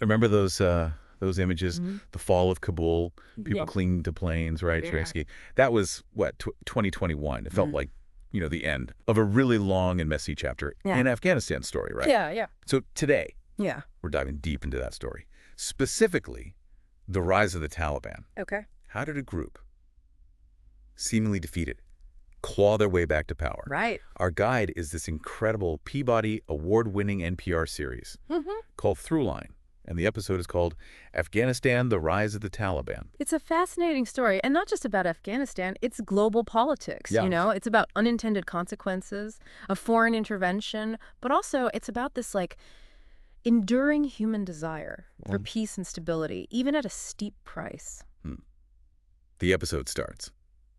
Remember those images? Hmm. The fall of Kabul, people Yeah. clinging to planes, right? Yeah. Zelensky. That was, what, 2021. It felt Mhm. like, the end of a really long and messy chapter Yeah. in Afghanistan's story, right? Yeah, yeah. So today, Yeah. we're diving deep into that story. Specifically, the rise of the Taliban. Okay. How did a group, seemingly defeated, claw their way back to power? Right. Our guide is this incredible Peabody award-winning NPR series Hmm. called Throughline, and the episode is called Afghanistan, the Rise of the Taliban. It's a fascinating story, and not just about Afghanistan, it's global politics, Yeah. It's about unintended consequences of foreign intervention, but also it's about this, like, enduring human desire for peace and stability, even at a steep price. Hmm. The episode starts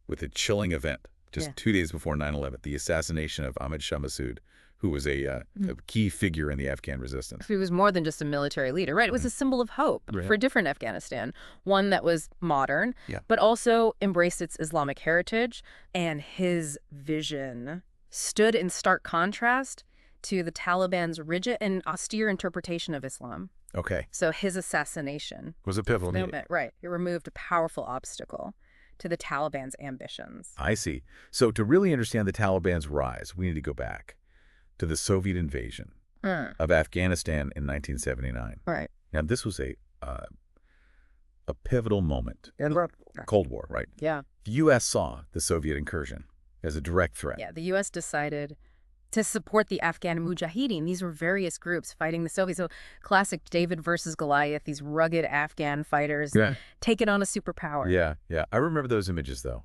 with a chilling event just Yeah. 2 days before 9/11, the assassination of Ahmad Shah Massoud, who was a key figure in the Afghan resistance. He was more than just a military leader, right? It was a symbol of hope Right. for a different Afghanistan, one that was modern, Yeah. but also embraced its Islamic heritage, and his vision stood in stark contrast to the Taliban's rigid and austere interpretation of Islam. Okay. So his assassination, Was a pivotal meeting. right, it removed a powerful obstacle to the Taliban's ambitions. I see. So to really understand the Taliban's rise, we need to go back to the Soviet invasion of Afghanistan in 1979. Right. Now, this was a pivotal moment. Cold War, right? Yeah. The U.S. saw the Soviet incursion as a direct threat. Yeah, the U.S. decided to support the Afghan Mujahideen. These were various groups fighting the Soviets. So classic David versus Goliath, these rugged Afghan fighters taking on a superpower. Yeah. I remember those images, though,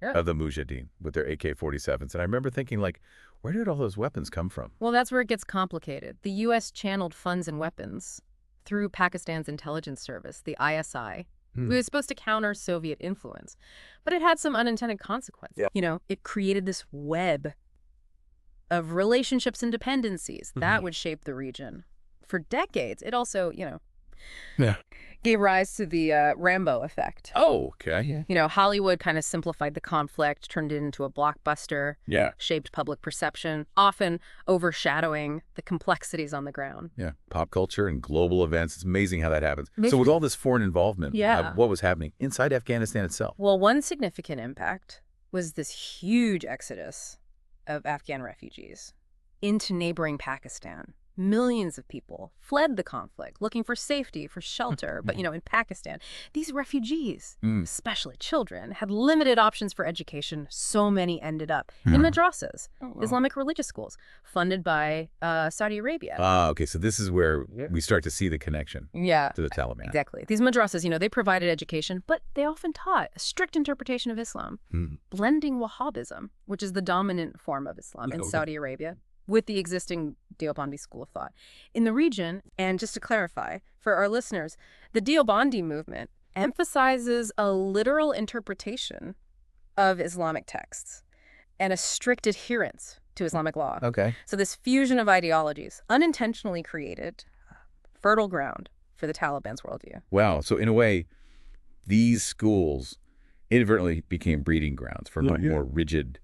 Yeah. of the Mujahideen with their AK-47s. And I remember thinking, like, where did all those weapons come from? Well, that's where it gets complicated. The U.S. channeled funds and weapons through Pakistan's intelligence service, the ISI. It was supposed to counter Soviet influence, but it had some unintended consequences. Yeah. It created this web of relationships and dependencies that would shape the region for decades. It also, gave rise to the Rambo effect. Oh, okay. Hollywood kind of simplified the conflict, turned it into a blockbuster, Yeah. shaped public perception, often overshadowing the complexities on the ground. Yeah. Pop culture and global events. It's amazing how that happens. Amazing. So with all this foreign involvement, Yeah. what was happening inside Afghanistan itself? Well, one significant impact was this huge exodus of Afghan refugees into neighboring Pakistan. Millions of people fled the conflict, looking for safety, for shelter. But, in Pakistan, these refugees, especially children, had limited options for education. So many ended up in madrasas, Islamic religious schools, funded by Saudi Arabia. Okay. So this is where we start to see the connection Yeah, to the Taliban. exactly. These madrasas, they provided education, but they often taught a strict interpretation of Islam, blending Wahhabism, which is the dominant form of Islam in Saudi Arabia, with the existing Deobandi school of thought in the region. And just to clarify for our listeners, the Deobandi movement emphasizes a literal interpretation of Islamic texts and a strict adherence to Islamic law. Okay. So this fusion of ideologies unintentionally created fertile ground for the Taliban's worldview. Wow. So in a way, these schools inadvertently became breeding grounds for a more rigid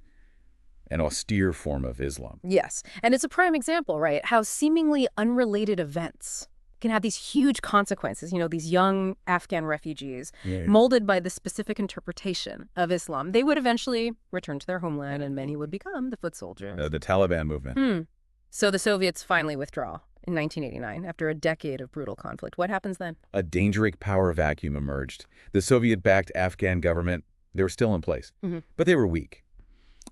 and austere form of Islam. Yes. And it's a prime example, right? How seemingly unrelated events can have these huge consequences. These young Afghan refugees, molded by the specific interpretation of Islam, they would eventually return to their homeland and many would become the foot soldiers. The Taliban movement. So the Soviets finally withdraw in 1989 after a decade of brutal conflict. What happens then? A dangerous power vacuum emerged. The Soviet-backed Afghan government, they were still in place, but they were weak.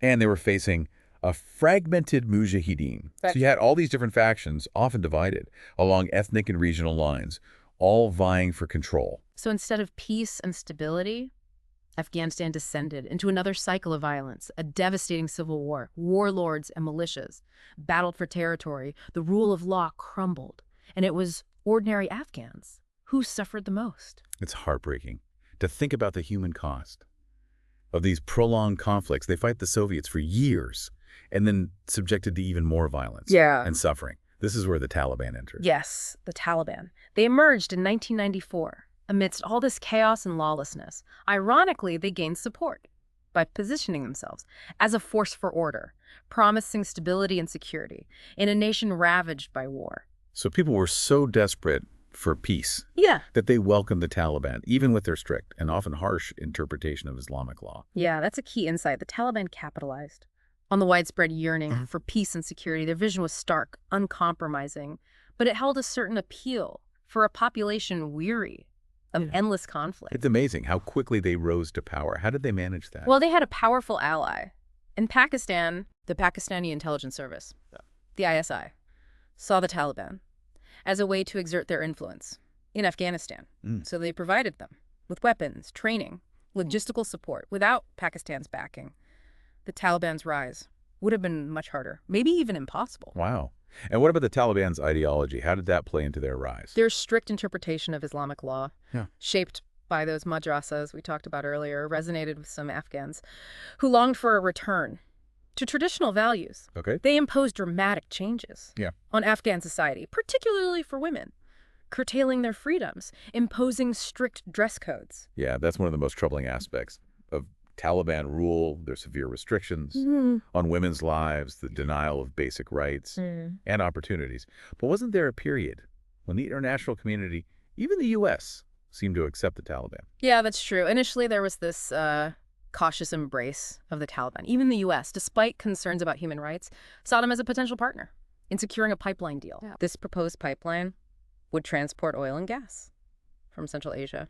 And they were facing a fragmented Mujahideen. So you had all these different factions, often divided, along ethnic and regional lines, all vying for control. So instead of peace and stability, Afghanistan descended into another cycle of violence, a devastating civil war. Warlords and militias battled for territory. The rule of law crumbled. And it was ordinary Afghans who suffered the most. It's heartbreaking to think about the human cost of these prolonged conflicts. They fight the Soviets for years and then subjected to even more violence and suffering. This is where the Taliban entered. Yes, the Taliban. They emerged in 1994 amidst all this chaos and lawlessness. Ironically, they gained support by positioning themselves as a force for order, promising stability and security in a nation ravaged by war. So people were so desperate for peace. Yeah. That they welcomed the Taliban, even with their strict and often harsh interpretation of Islamic law. Yeah, that's a key insight. The Taliban capitalized on the widespread yearning for peace and security. Their vision was stark, uncompromising, but it held a certain appeal for a population weary of endless conflict. It's amazing how quickly they rose to power. How did they manage that? Well, they had a powerful ally. In Pakistan, the Pakistani Intelligence Service, the ISI, saw the Taliban as a way to exert their influence in Afghanistan. So they provided them with weapons, training, logistical support. Without Pakistan's backing, the Taliban's rise would have been much harder, maybe even impossible. Wow. And what about the Taliban's ideology? How did that play into their rise? Their strict interpretation of Islamic law, shaped by those madrasas we talked about earlier, resonated with some Afghans who longed for a return to traditional values. Okay. They imposed dramatic changes on Afghan society, particularly for women, curtailing their freedoms, imposing strict dress codes. Yeah, that's one of the most troubling aspects of Taliban rule, their severe restrictions on women's lives, the denial of basic rights and opportunities. But wasn't there a period when the international community, even the U.S., seemed to accept the Taliban? Yeah, that's true. Initially, there was this cautious embrace of the Taliban. Even the U.S., despite concerns about human rights, saw them as a potential partner in securing a pipeline deal. Yeah. This proposed pipeline would transport oil and gas from Central Asia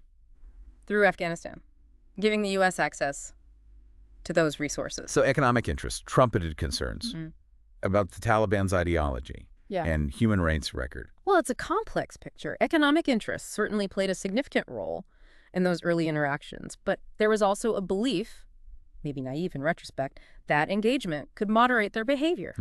through Afghanistan, giving the U.S. access to those resources. So economic interests trumpeted concerns about the Taliban's ideology and human rights record. Well, it's a complex picture. Economic interests certainly played a significant role in those early interactions, but there was also a belief, maybe naive in retrospect, that engagement could moderate their behavior.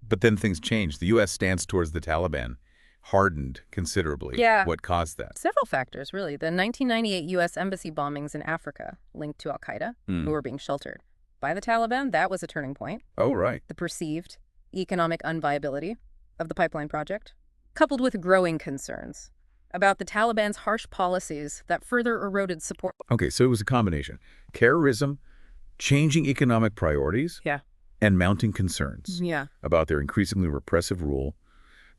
But then things changed. The U.S. stance towards the Taliban hardened considerably. Yeah. What caused that? Several factors, really. The 1998 U.S. embassy bombings in Africa linked to al-Qaeda, who were being sheltered by the Taliban, that was a turning point. Oh, right. The perceived economic unviability of the pipeline project, coupled with growing concerns about the Taliban's harsh policies that further eroded support. Okay, so it was a combination. Terrorism, changing economic priorities, and mounting concerns about their increasingly repressive rule.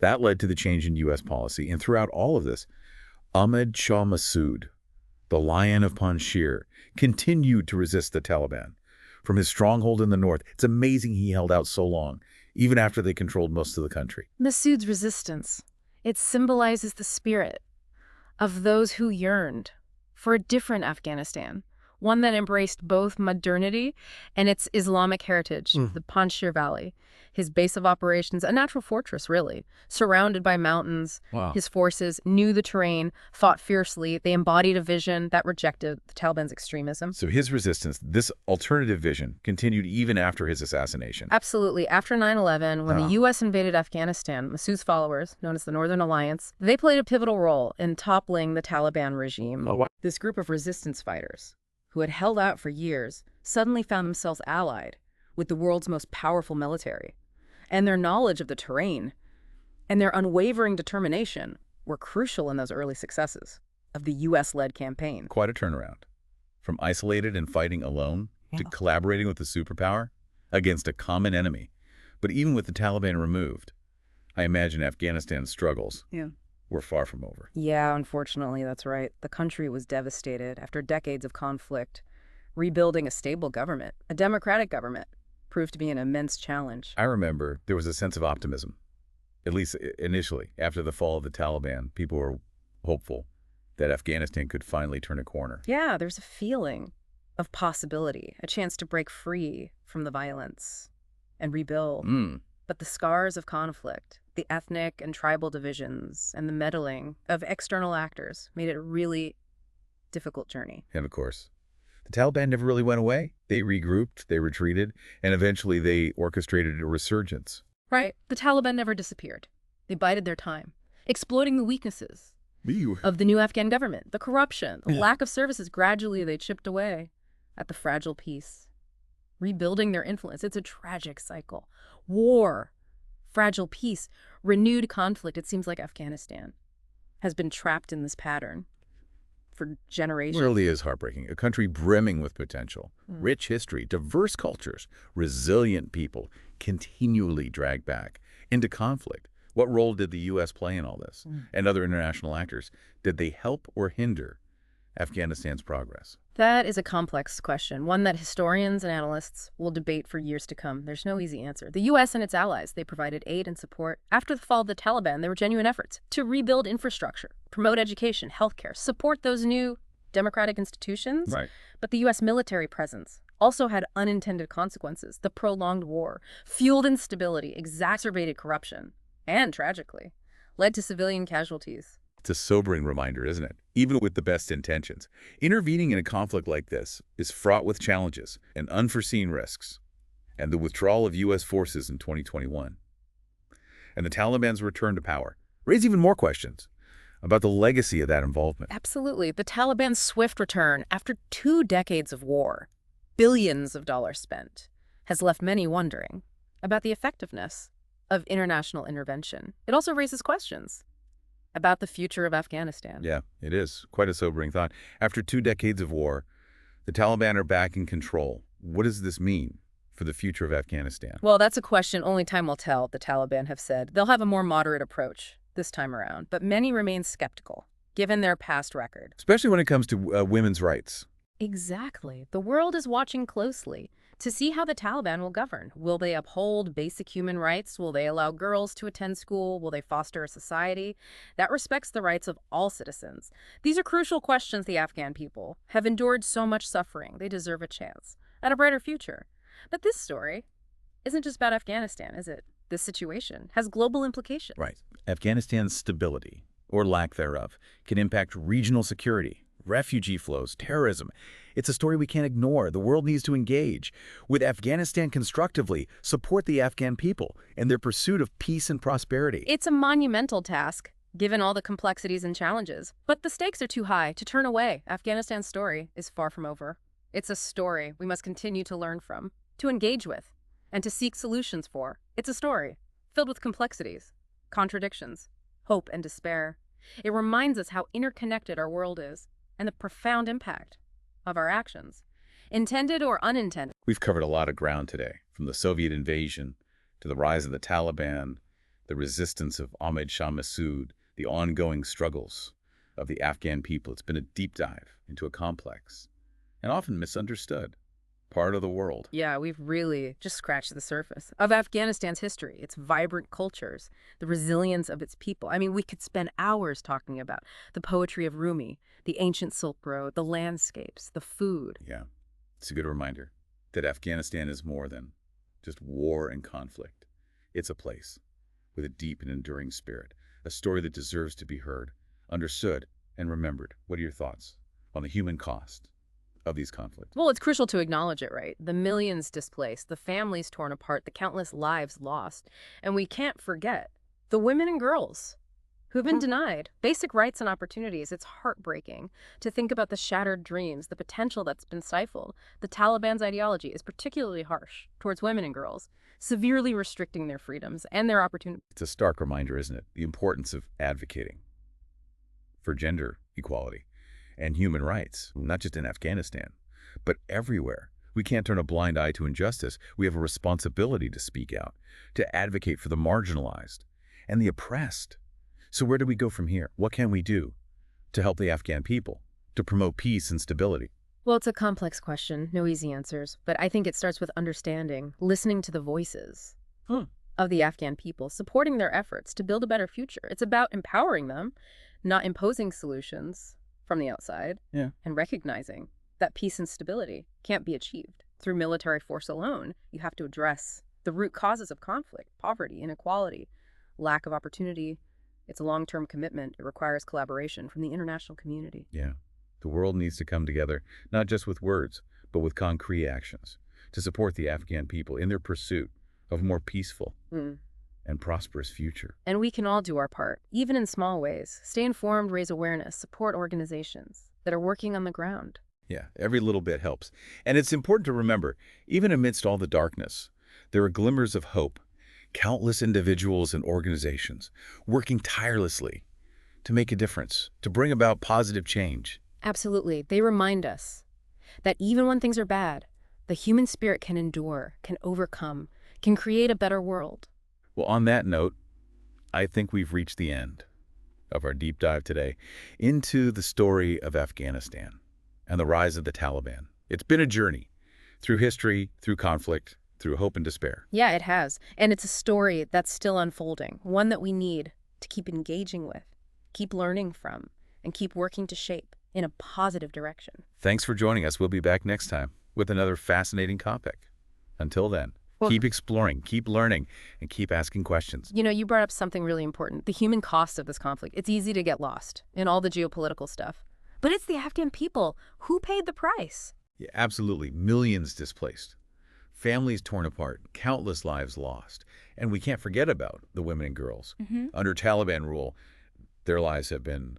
That led to the change in U.S. policy. And throughout all of this, Ahmad Shah Massoud, the Lion of Panjshir, continued to resist the Taliban. From his stronghold in the north, it's amazing he held out so long, even after they controlled most of the country. Massoud's resistance, it symbolizes the spirit of those who yearned for a different Afghanistan, one that embraced both modernity and its Islamic heritage, the Panjshir Valley. His base of operations, a natural fortress, really, surrounded by mountains. Wow. His forces knew the terrain, fought fiercely. They embodied a vision that rejected the Taliban's extremism. So his resistance, this alternative vision, continued even after his assassination. Absolutely. After 9/11, when the U.S. invaded Afghanistan, Massoud's followers, known as the Northern Alliance, they played a pivotal role in toppling the Taliban regime. This group of resistance fighters, who had held out for years, suddenly found themselves allied with the world's most powerful military. And their knowledge of the terrain and their unwavering determination were crucial in those early successes of the U.S.-led campaign. Quite a turnaround. From isolated and fighting alone to collaborating with a superpower against a common enemy. But even with the Taliban removed, I imagine Afghanistan's struggles were far from over. Yeah, unfortunately, that's right. The country was devastated after decades of conflict. Rebuilding a stable government, a democratic government, proved to be an immense challenge. I remember there was a sense of optimism, at least initially. After the fall of the Taliban, people were hopeful that Afghanistan could finally turn a corner. Yeah, there's a feeling of possibility, a chance to break free from the violence and rebuild. But the scars of conflict, the ethnic and tribal divisions, and the meddling of external actors made it a really difficult journey. And of course, the Taliban never really went away. They regrouped, they retreated, and eventually they orchestrated a resurgence. Right. The Taliban never disappeared. They bided their time, exploiting the weaknesses of the new Afghan government, the corruption, the lack of services. Gradually, they chipped away at the fragile peace, rebuilding their influence. It's a tragic cycle. War, fragile peace, renewed conflict. It seems like Afghanistan has been trapped in this pattern for generations. It really is heartbreaking. A country brimming with potential, rich history, diverse cultures, resilient people, continually dragged back into conflict, What role did the U.S. play in all this, and other international actors? Did they help or hinder Afghanistan's progress? That is a complex question, one that historians and analysts will debate for years to come. There's no easy answer. The U.S. and its allies, they provided aid and support. After the fall of the Taliban, there were genuine efforts to rebuild infrastructure, promote education, healthcare, support those new democratic institutions. Right. But the U.S. military presence also had unintended consequences. The prolonged war fueled instability, exacerbated corruption, and, tragically, led to civilian casualties. It's a sobering reminder, isn't it? Even with the best intentions. Intervening in a conflict like this is fraught with challenges and unforeseen risks. And the withdrawal of U.S. forces in 2021 and the Taliban's return to power raise even more questions about the legacy of that involvement. Absolutely. The Taliban's swift return after 2 decades of war, billions of dollars spent, has left many wondering about the effectiveness of international intervention. It also raises questions about the future of Afghanistan. Yeah, it is. Quite a sobering thought. After 2 decades of war, the Taliban are back in control. What does this mean for the future of Afghanistan? Well, that's a question only time will tell, the Taliban have said. They'll have a more moderate approach this time around, but many remain skeptical, given their past record. Especially when it comes to women's rights. Exactly. The world is watching closely to see how the Taliban will govern. Will they uphold basic human rights? Will they allow girls to attend school? Will they foster a society that respects the rights of all citizens? These are crucial questions. The Afghan people have endured so much suffering. They deserve a chance at a brighter future. But this story isn't just about Afghanistan, is it? This situation has global implications. Right. Afghanistan's stability, or lack thereof, can impact regional security, refugee flows, terrorism. It's a story we can't ignore. The world needs to engage with Afghanistan constructively, support the Afghan people in their pursuit of peace and prosperity. It's a monumental task, given all the complexities and challenges. But the stakes are too high to turn away. Afghanistan's story is far from over. It's a story we must continue to learn from, to engage with, and to seek solutions for. It's a story filled with complexities, contradictions, hope, and despair. It reminds us how interconnected our world is and the profound impact of our actions, intended or unintended. We've covered a lot of ground today, from the Soviet invasion to the rise of the Taliban, the resistance of Ahmad Shah Massoud, the ongoing struggles of the Afghan people. It's been a deep dive into a complex and often misunderstood part of the world. Yeah, we've really just scratched the surface of Afghanistan's history, its vibrant cultures, the resilience of its people. I mean, we could spend hours talking about the poetry of Rumi, the ancient Silk Road, the landscapes, the food. Yeah, it's a good reminder that Afghanistan is more than just war and conflict. It's a place with a deep and enduring spirit, a story that deserves to be heard, understood, and remembered. What are your thoughts on the human cost of these conflicts? Well, it's crucial to acknowledge it, right? The millions displaced, the families torn apart, the countless lives lost. And we can't forget the women and girls who've been denied basic rights and opportunities. It's heartbreaking to think about the shattered dreams, the potential that's been stifled. The Taliban's ideology is particularly harsh towards women and girls, severely restricting their freedoms and their opportunities. It's a stark reminder, isn't it? The importance of advocating for gender equality and human rights, not just in Afghanistan, but everywhere. We can't turn a blind eye to injustice. We have a responsibility to speak out, to advocate for the marginalized and the oppressed. So where do we go from here? What can we do to help the Afghan people, to promote peace and stability? Well, it's a complex question, no easy answers, but I think it starts with understanding, listening to the voices of the Afghan people, supporting their efforts to build a better future. It's about empowering them, not imposing solutions from the outside, and recognizing that peace and stability can't be achieved through military force alone. You have to address the root causes of conflict, poverty, inequality, lack of opportunity. It's a long-term commitment. It requires collaboration from the international community. Yeah. The world needs to come together, not just with words, but with concrete actions, to support the Afghan people in their pursuit of a more peaceful and prosperous future. And we can all do our part, even in small ways. Stay informed, raise awareness, support organizations that are working on the ground. Yeah, every little bit helps. And it's important to remember, even amidst all the darkness, there are glimmers of hope. Countless individuals and organizations working tirelessly to make a difference, to bring about positive change. Absolutely. They remind us that even when things are bad, the human spirit can endure, can overcome, can create a better world. Well, on that note, I think we've reached the end of our deep dive today into the story of Afghanistan and the rise of the Taliban. It's been a journey through history, through conflict, through hope and despair. Yeah, it has. And it's a story that's still unfolding, one that we need to keep engaging with, keep learning from, and keep working to shape in a positive direction. Thanks for joining us. We'll be back next time with another fascinating topic. Until then, keep exploring, keep learning, and keep asking questions. You know, you brought up something really important, the human cost of this conflict. It's easy to get lost in all the geopolitical stuff. But it's the Afghan people who paid the price. Yeah, absolutely. Millions displaced. Families torn apart, countless lives lost. And we can't forget about the women and girls. Under Taliban rule, their lives have been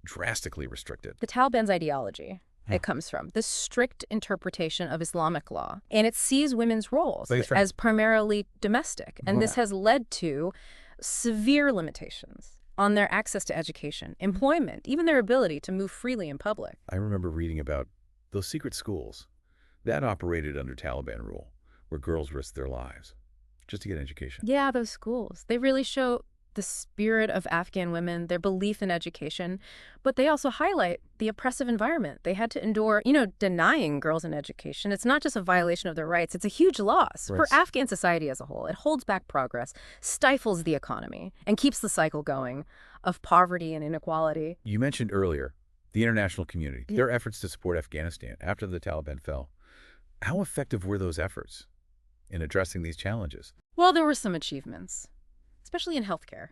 drastically restricted. The Taliban's ideology, it comes from the strict interpretation of Islamic law, and it sees women's roles as primarily domestic. And this has led to severe limitations on their access to education, employment, even their ability to move freely in public. I remember reading about those secret schools that operated under Taliban rule, where girls risked their lives just to get an education. Yeah, those schools. They really show the spirit of Afghan women, their belief in education, but they also highlight the oppressive environment they had to endure. You know, denying girls an education, it's not just a violation of their rights, it's a huge loss for Afghan society as a whole. It holds back progress, stifles the economy, and keeps the cycle going of poverty and inequality. You mentioned earlier the international community, their efforts to support Afghanistan after the Taliban fell. How effective were those efforts in addressing these challenges? Well, there were some achievements, especially in healthcare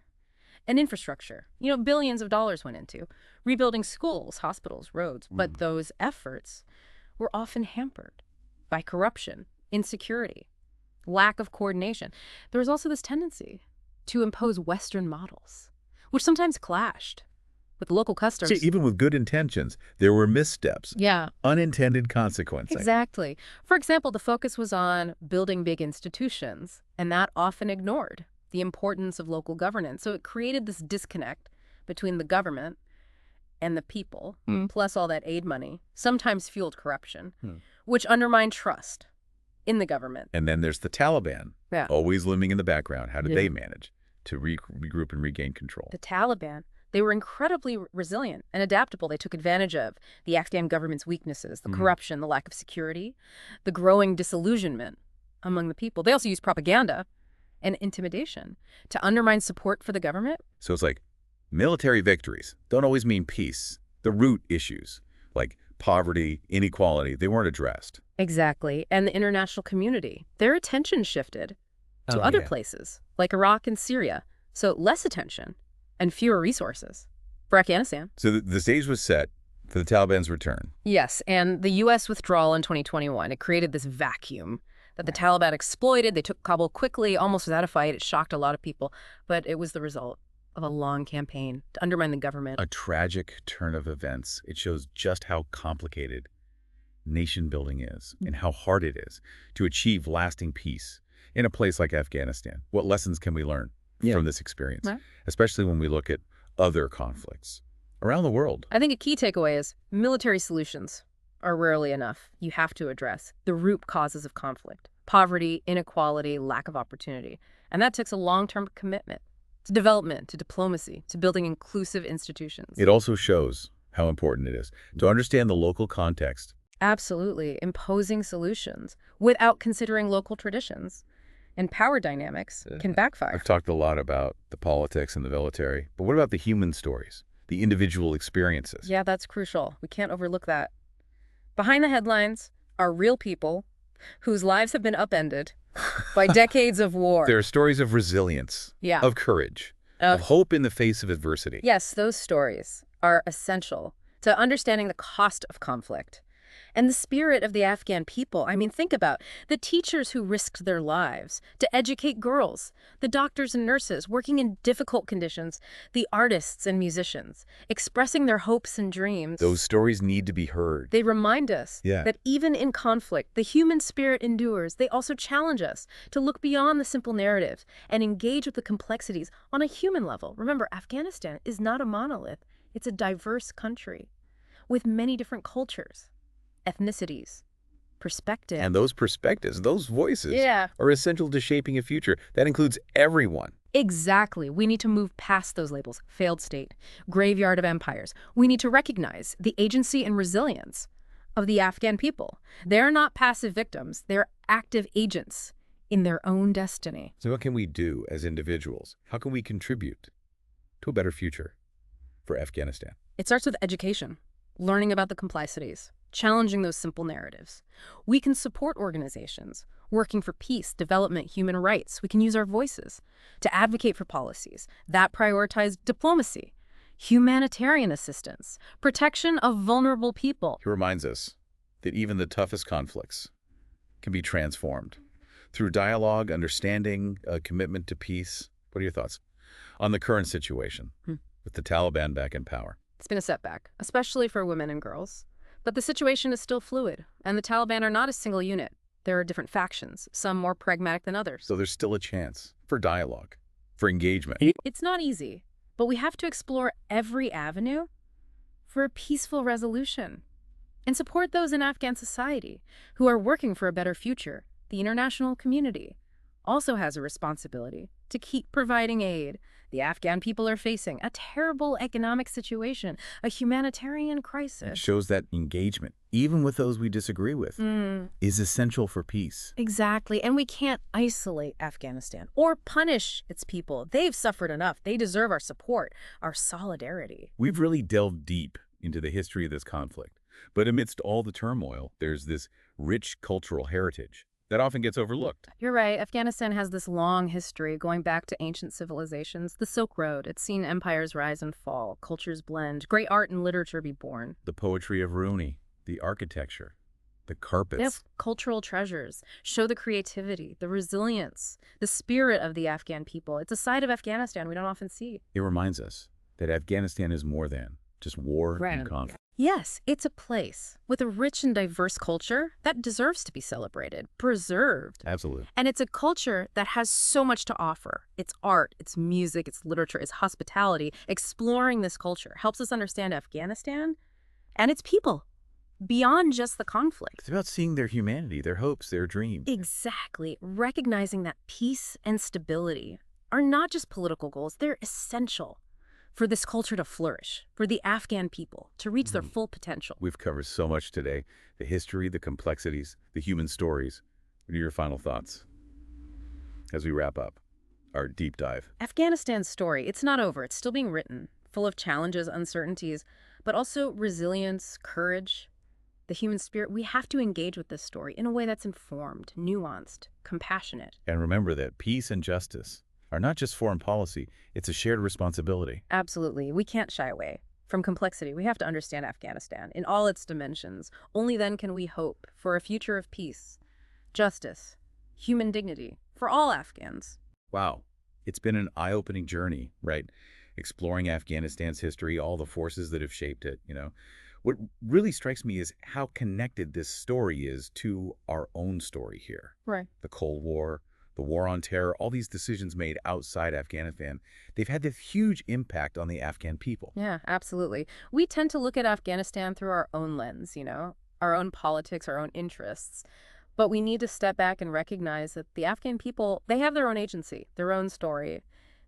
and infrastructure. You know, billions of dollars went into rebuilding schools, hospitals, roads. But those efforts were often hampered by corruption, insecurity, lack of coordination. There was also this tendency to impose Western models, which sometimes clashed with local customs. See, even with good intentions, there were missteps. Yeah. Unintended consequences. Exactly. For example, the focus was on building big institutions, and that often ignored the importance of local governance. So it created this disconnect between the government and the people, plus all that aid money, sometimes fueled corruption, which undermined trust in the government. And then there's the Taliban, always looming in the background. How did they manage to regroup and regain control? The Taliban, they were incredibly resilient and adaptable. They took advantage of the Afghan government's weaknesses, the corruption, the lack of security, the growing disillusionment among the people. They also used propaganda and intimidation to undermine support for the government. So it's like military victories don't always mean peace. The root issues, like poverty, inequality, they weren't addressed. Exactly. And the international community, their attention shifted to other places, like Iraq and Syria. So less attention and fewer resources for Afghanistan. So the stage was set for the Taliban's return. Yes, and the U.S. withdrawal in 2021, it created this vacuum that the Taliban exploited. They took Kabul quickly, almost without a fight. It shocked a lot of people, but it was the result of a long campaign to undermine the government. A tragic turn of events. It shows just how complicated nation building is and how hard it is to achieve lasting peace in a place like Afghanistan. What lessons can we learn from this experience, especially when we look at other conflicts around the world? I think a key takeaway is military solutions are rarely enough. You have to address the root causes of conflict: poverty, inequality, lack of opportunity. And that takes a long-term commitment to development, to diplomacy, to building inclusive institutions. It also shows how important it is to understand the local context. Absolutely. Imposing solutions without considering local traditions and power dynamics can backfire. I've talked a lot about the politics and the military, but what about the human stories, the individual experiences? Yeah, that's crucial. We can't overlook that. Behind the headlines are real people whose lives have been upended by decades of war. There are stories of resilience, of courage, of hope in the face of adversity. Yes, those stories are essential to understanding the cost of conflict and the spirit of the Afghan people. I mean, think about the teachers who risked their lives to educate girls, the doctors and nurses working in difficult conditions, the artists and musicians expressing their hopes and dreams. Those stories need to be heard. They remind us that even in conflict, the human spirit endures. They also challenge us to look beyond the simple narrative and engage with the complexities on a human level. Remember, Afghanistan is not a monolith. It's a diverse country with many different cultures, ethnicities, perspectives. And those perspectives, those voices are essential to shaping a future that includes everyone. Exactly. We need to move past those labels. Failed state, graveyard of empires. We need to recognize the agency and resilience of the Afghan people. They're not passive victims. They're active agents in their own destiny. So what can we do as individuals? How can we contribute to a better future for Afghanistan? It starts with education, learning about the complexities, challenging those simple narratives. We can support organizations working for peace, development, human rights. We can use our voices to advocate for policies that prioritize diplomacy, humanitarian assistance, protection of vulnerable people. He reminds us that even the toughest conflicts can be transformed through dialogue, understanding, a commitment to peace. What are your thoughts on the current situation with the Taliban back in power? It's been a setback, especially for women and girls. But the situation is still fluid, and the Taliban are not a single unit. There are different factions, some more pragmatic than others. So there's still a chance for dialogue, for engagement. It's not easy, but we have to explore every avenue for a peaceful resolution and support those in Afghan society who are working for a better future. The international community also has a responsibility to keep providing aid. The Afghan people are facing a terrible economic situation, a humanitarian crisis. It shows that engagement, even with those we disagree with, is essential for peace. Exactly. And we can't isolate Afghanistan or punish its people. They've suffered enough. They deserve our support, our solidarity. We've really delved deep into the history of this conflict. But amidst all the turmoil, there's this rich cultural heritage that often gets overlooked. You're right. Afghanistan has this long history going back to ancient civilizations. The Silk Road, it's seen empires rise and fall, cultures blend, great art and literature be born. The poetry of Rumi, the architecture, the carpets. Yes, cultural treasures show the creativity, the resilience, the spirit of the Afghan people. It's a side of Afghanistan we don't often see. It reminds us that Afghanistan is more than just war and conflict. Yes, it's a place with a rich and diverse culture that deserves to be celebrated, preserved. Absolutely. And it's a culture that has so much to offer. Its art, its music, its literature, its hospitality. Exploring this culture helps us understand Afghanistan and its people beyond just the conflict. It's about seeing their humanity, their hopes, their dreams. Exactly. Recognizing that peace and stability are not just political goals, they're essential for this culture to flourish, for the Afghan people to reach their full potential. We've covered so much today. The history, the complexities, the human stories. What are your final thoughts as we wrap up our deep dive? Afghanistan's story, it's not over. It's still being written, full of challenges, uncertainties, but also resilience, courage, the human spirit. We have to engage with this story in a way that's informed, nuanced, compassionate. And remember that peace and justice are not just foreign policy, it's a shared responsibility. Absolutely. We can't shy away from complexity. We have to understand Afghanistan in all its dimensions. Only then can we hope for a future of peace, justice, human dignity for all Afghans. Wow. It's been an eye-opening journey, right? Exploring Afghanistan's history, all the forces that have shaped it, What really strikes me is how connected this story is to our own story here. Right. The Cold War, the war on terror, all these decisions made outside Afghanistan, they've had this huge impact on the Afghan people. Yeah, absolutely. We tend to look at Afghanistan through our own lens, our own politics, our own interests. But we need to step back and recognize that the Afghan people, they have their own agency, their own story.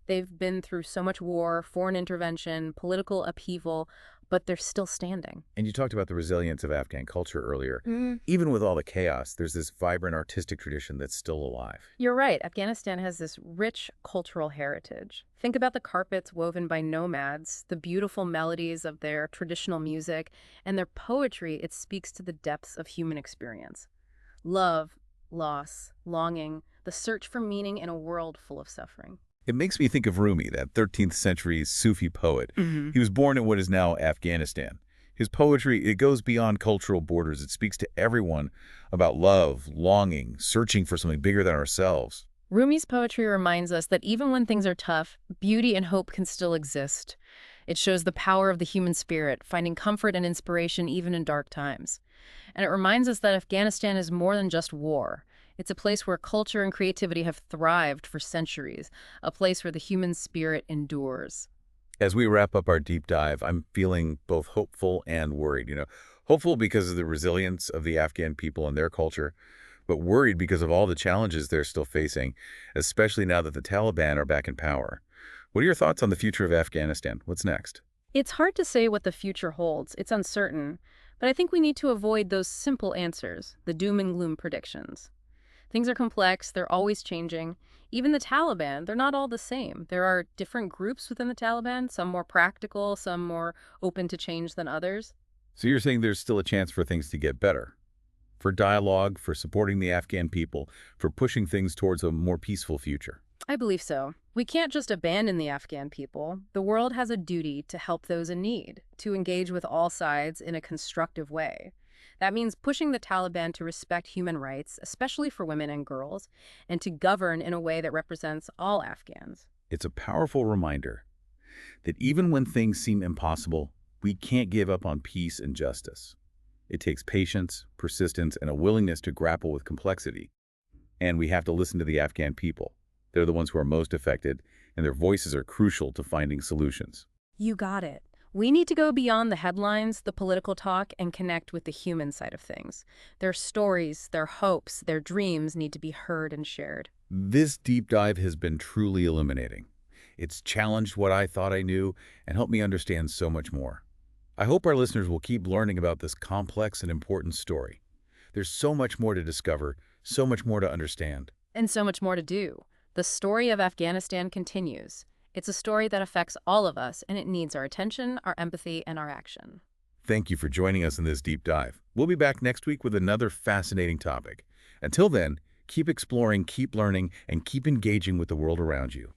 They've been through so much war, foreign intervention, political upheaval, but they're still standing. And you talked about the resilience of Afghan culture earlier. Even with all the chaos, there's this vibrant artistic tradition that's still alive. You're right. Afghanistan has this rich cultural heritage. Think about the carpets woven by nomads, the beautiful melodies of their traditional music, and their poetry. It speaks to the depths of human experience. Love, loss, longing, the search for meaning in a world full of suffering. It makes me think of Rumi, that 13th century Sufi poet. He was born in what is now Afghanistan. His poetry, it goes beyond cultural borders. It speaks to everyone about love, longing, searching for something bigger than ourselves. Rumi's poetry reminds us that even when things are tough, beauty and hope can still exist. It shows the power of the human spirit, finding comfort and inspiration even in dark times. And it reminds us that Afghanistan is more than just war. It's a place where culture and creativity have thrived for centuries, a place where the human spirit endures. As we wrap up our deep dive, I'm feeling both hopeful and worried. Hopeful because of the resilience of the Afghan people and their culture, but worried because of all the challenges they're still facing, especially now that the Taliban are back in power. What are your thoughts on the future of Afghanistan? What's next? It's hard to say what the future holds. It's uncertain. But I think we need to avoid those simple answers, the doom and gloom predictions. Things are complex, they're always changing. Even the Taliban, they're not all the same. There are different groups within the Taliban, some more practical, some more open to change than others. So you're saying there's still a chance for things to get better? For dialogue, for supporting the Afghan people, for pushing things towards a more peaceful future? I believe so. We can't just abandon the Afghan people. The world has a duty to help those in need, to engage with all sides in a constructive way. That means pushing the Taliban to respect human rights, especially for women and girls, and to govern in a way that represents all Afghans. It's a powerful reminder that even when things seem impossible, we can't give up on peace and justice. It takes patience, persistence, and a willingness to grapple with complexity. And we have to listen to the Afghan people. They're the ones who are most affected, and their voices are crucial to finding solutions. You got it. We need to go beyond the headlines, the political talk, and connect with the human side of things. Their stories, their hopes, their dreams need to be heard and shared. This deep dive has been truly illuminating. It's challenged what I thought I knew and helped me understand so much more. I hope our listeners will keep learning about this complex and important story. There's so much more to discover, so much more to understand. And so much more to do. The story of Afghanistan continues. It's a story that affects all of us, and it needs our attention, our empathy, and our action. Thank you for joining us in this deep dive. We'll be back next week with another fascinating topic. Until then, keep exploring, keep learning, and keep engaging with the world around you.